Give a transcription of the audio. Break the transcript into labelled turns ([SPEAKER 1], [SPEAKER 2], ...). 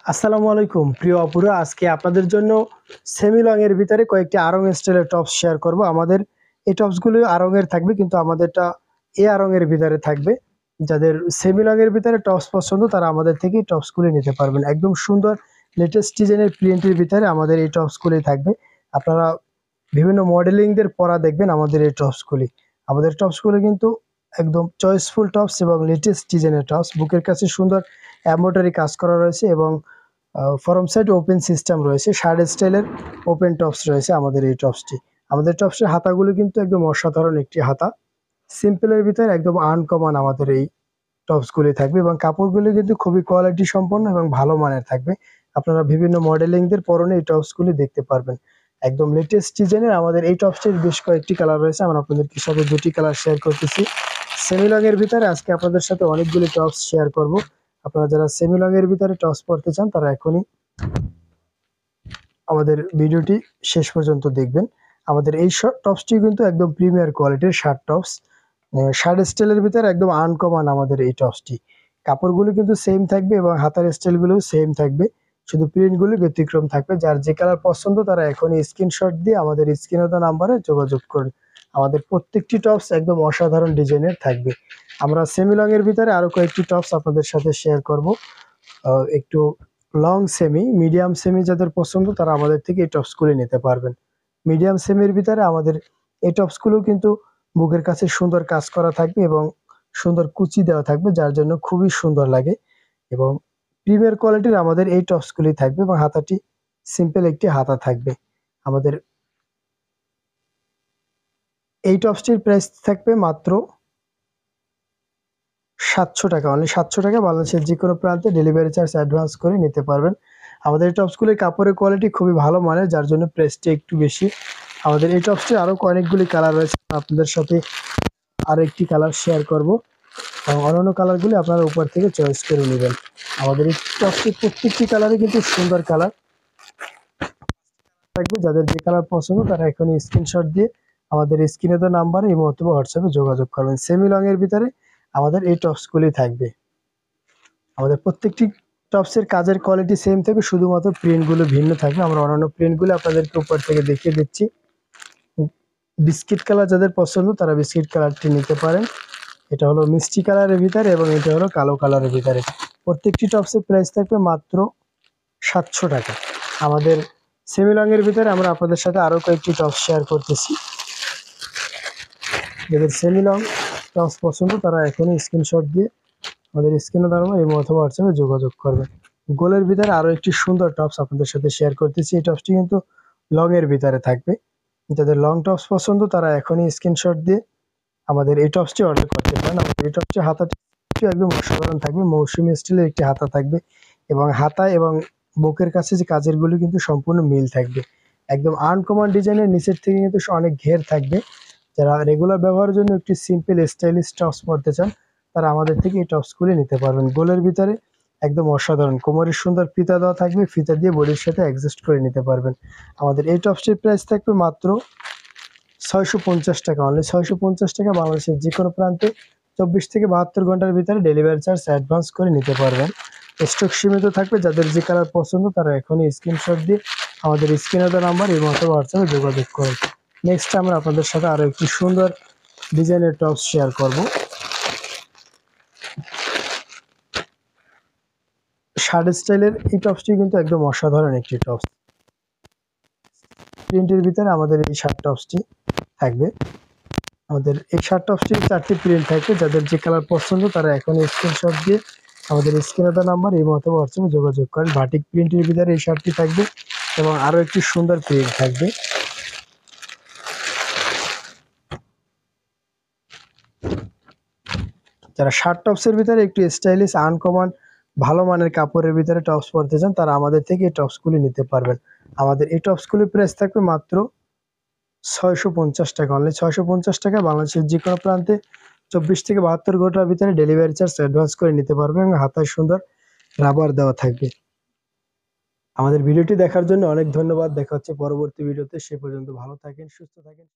[SPEAKER 1] আসসালামু আলাইকুম প্রিয় আপুরা, আজকে আপনাদের জন্য সেমি লং এর ভিতরে কয়েকটি আড়ং স্টাইলের টপস শেয়ার করব। আমাদের এই টপসগুলো আড়ং এর থাকবে, কিন্তু আমাদেরটা এ আড়ং এর ভিতরে থাকবে। যাদের সেমি লং এর ভিতরে টপস পছন্দ তারা আমাদের থেকে টপসগুলি নিতে পারবেন। একদম সুন্দর লেটেস্ট ডিজাইনের প্রিন্টের ভিতরে আমাদের এই টপসগুলি থাকবে। আপনারা বিভিন্ন মডেলিংদের পরা দেখবেন আমাদের এই টপসগুলি। আমাদের টপসগুলি কিন্তু একদম চয়েসফুল টপস এবং লেটেস্ট ডিজাইনের টপস। বুকের কাছে সুন্দর এমব্রয়ডারি কাজ করা রয়েছে এবং ফরম সাইড ওপেন সিস্টেম রয়েছে। শার্ট স্টাইলের ওপেন টপস রয়েছে আমাদের এই টপসটি। আমাদের টপসের হাতাগুলো কিন্তু একদম অসাধারণ একটি হাতা, সিম্পলের ভিতরে একদম আনকমন আমাদের এই টপসগুলি থাকবে এবং কাপড়গুলি কিন্তু খুবই কোয়ালিটি সম্পন্ন এবং ভালো মানের থাকবে। আপনারা বিভিন্ন মডেলিংদের পরনে এই টপসগুলি দেখতে পারবেন। একদম লেটেস্ট ডিজাইনের আমাদের এই টপসটির বেশ কয়েকটি কালার রয়েছে। আমরা আপনাদেরকে সাথে দুটি কালার শেয়ার করতেছি। সেমি লং এর ভিতরে আজকে আপনাদের সাথে অনেকগুলি টপস শেয়ার করব। আপনারা যারা সেমি লং এর ভিতরে টপস পড়তে চান তারা এখনই আমাদের ভিডিওটি শেষ পর্যন্ত দেখবেন। আমাদের এই টপসটি কিন্তু একদম প্রিমিয়ার কোয়ালিটির শার্ট টপস, শার্ট স্টাইলের ভিতরে একদম আনকমন আমাদের এই টপসটি। কাপড়গুলো কিন্তু সেম থাকবে এবং হাতার স্টাইলগুলোও সেম থাকবে, শুধু প্রিন্টগুলো ব্যতিক্রম থাকবে। যার যে কালার পছন্দ তারা এখনই স্ক্রিনশট দিয়ে আমাদের স্ক্রিনে দেওয়া নাম্বারে যোগাযোগ করুন। আমাদের প্রত্যেকটি টপস একদম অসাধারণ ডিজাইনের থাকবে। আমরা সেমি লং এর ভিতরে আরো কয়েকটি টপস আপনাদের সাথে শেয়ার করব। একটু লং সেমি, মিডিয়াম সেমি যাদের পছন্দ তারা আমাদের থেকে এই টপসগুলি নিতে পারবেন। মিডিয়াম সেমির ভিতরে আমাদের এই টপসগুলো কিন্তু বুকের কাছে সুন্দর কাজ করা থাকবে এবং সুন্দর কুচি দেওয়া থাকবে, যার জন্য খুবই সুন্দর লাগে এবং প্রিমিয়ার কোয়ালিটির আমাদের এই টপসগুলি থাকবে এবং হাতাটি সিম্পল একটি হাতা থাকবে। আমাদের এই টপসটির প্রাইস থাকবে মাত্র 700 টাকা, অনলি 700 টাকা। বাংলাদেশের যে কোনো প্রান্তে ডেলিভারি চার্জ অ্যাডভান্স করে নিতে পারবেন। আমাদের এই টপসগুলির কাপড়ের কোয়ালিটি খুবই ভালো মানের, যার জন্য প্রাইসটি একটু বেশি। আমাদের এই টপসটির আরও অনেকগুলি কালার রয়েছে, আপনাদের সাথে আরও একটি কালার শেয়ার করব এবং অন্যান্য কালারগুলি আপনারা উপর থেকে চয়েস করে নেবেন। আমাদের এই টপসটির প্রত্যেকটি কালারই কিন্তু সুন্দর কালার থাকবে। যাদের যে কালার পছন্দ তারা এখনই স্ক্রিনশট দিয়ে আমাদের স্ক্রিনে দেওয়া নাম্বারে এবং অথবা হোয়াটসঅ্যাপে যোগাযোগ করবেন। সেমি লং এর ভিতরে আমাদের এই টপসগুলি থাকবে। আমাদের প্রত্যেকটি টপসের কাজের কোয়ালিটি সেম থাকবে, শুধুমাত্র প্রিন্টগুলো ভিন্ন থাকবে। আমরা অন্যান্য প্রিন্টগুলো আপনাদেরকে উপর থেকে দেখিয়ে দিচ্ছি। বিস্কিট কালার যাদের পছন্দ তারা বিস্কিট কালারটি নিতে পারেন। এটা হলো মিষ্টি কালারের ভিতরে এবং এটা হলো কালো কালারের ভিতরে। প্রত্যেকটি টপসের প্রাইস থাকবে মাত্র 700 টাকা। আমাদের সেমি লং এর ভিতরে আমরা আপনাদের সাথে আরো কয়েকটি টপস শেয়ার করতেছি। যাদের সেমি লং টপস পছন্দ তারা এখনই স্ক্রিনশট দিয়ে আমাদের স্ক্রিনে দাঁড়ানো এবং অথবা হোয়াটসঅ্যাপে যোগাযোগ করবেন। গোলের ভিতরে আরো একটি সুন্দর টপস আপনাদের সাথে শেয়ার করতেছি। এই টপসটি কিন্তু লং এর ভিতরে থাকবে। যাদের লং টপস পছন্দ তারা এখনই স্ক্রিনশট দিয়ে আমাদের এই টপসটি অর্ডার করতে পারেন। আমাদের এই টপসটি হাতাটি একদম অসাধারণ থাকবে, মৌসুমী স্টাইলের একটি হাতা থাকবে এবং হাতা এবং বুকের কাছে যে কাজেরগুলো কিন্তু সম্পূর্ণ মিল থাকবে। একদম আনকমন ডিজাইনের, নিচের থেকে কিন্তু অনেক ঘের থাকবে। যারা রেগুলার ব্যবহারের জন্য একটি সিম্পল স্টাইলিশ টপস পরতে চান তারা আমাদের থেকে এই টপসগুলি নিতে পারবেন। গোলের ভিতরে একদম অসাধারণ কোমরের সুন্দর ফিতা দেওয়া থাকবে, ফিতা দিয়ে বডির সাথে অ্যাডজাস্ট করে নিতে পারবেন। আমাদের এই টপসটির প্রাইস থাকবে মাত্র 650 টাকা, অনলি 650 টাকা। বাংলাদেশের যে কোনো প্রান্তে 24 থেকে 72 ঘন্টার ভিতরে ডেলিভারি চার্জ অ্যাডভান্স করে নিতে পারবেন। স্টক সীমিত থাকবে। যাদের যে কালার পছন্দ তারা এখনই স্ক্রিনশট দিয়ে আমাদের স্ক্রিনে দেওয়া নাম্বার এবং হোয়াটসঅ্যাপে যোগাযোগ করুন। নেক্সট আমরা আপনাদের সাথে আরো একটি সুন্দর ডিজাইনের টপস শেয়ার করব। শার্ট স্টাইলের এই টপসটি কিন্তু একদম অসাধারণ একটি টপস। প্রিন্টের ভিতরে আমাদের এই শার্ট টপসটি থাকবে। আমাদের এই শার্ট টপসটির 4টি প্রিন্ট থাকবে। যাদের যে কালার পছন্দ তারা এখন স্ক্রিনশট দিয়ে আমাদের স্ক্রিনে দেওয়া নাম্বার এই মতো হোয়াটসঅ্যাপে যোগাযোগ করেন। বাটিক প্রিন্টের ভিতরে এই শার্টটি থাকবে এবং আরো একটি সুন্দর প্রিন্ট থাকবে। যারা শার্ট টপসের ভিতরে একটু স্টাইলিশ আনকমন ভালো মানের কাপড়ের ভিতরে টপস পরতে চান তারা আমাদের থেকে এই টপসগুলি নিতে পারবেন। আমাদের এই টপসগুলির প্রাইস থাকবে মাত্র 650 টাকা, অনলি 650 টাকা। বাংলাদেশের যে কোনো প্রান্তে 24 থেকে 72 ঘন্টার ভিতরে ডেলিভারি চার্জ অ্যাডভান্স করে নিতে পারবেন এবং হাতায় সুন্দর রাবার দেওয়া থাকবে। আমাদের ভিডিওটি দেখার জন্য অনেক ধন্যবাদ। দেখা হচ্ছে পরবর্তী ভিডিওতে। সে পর্যন্ত ভালো থাকেন, সুস্থ থাকেন।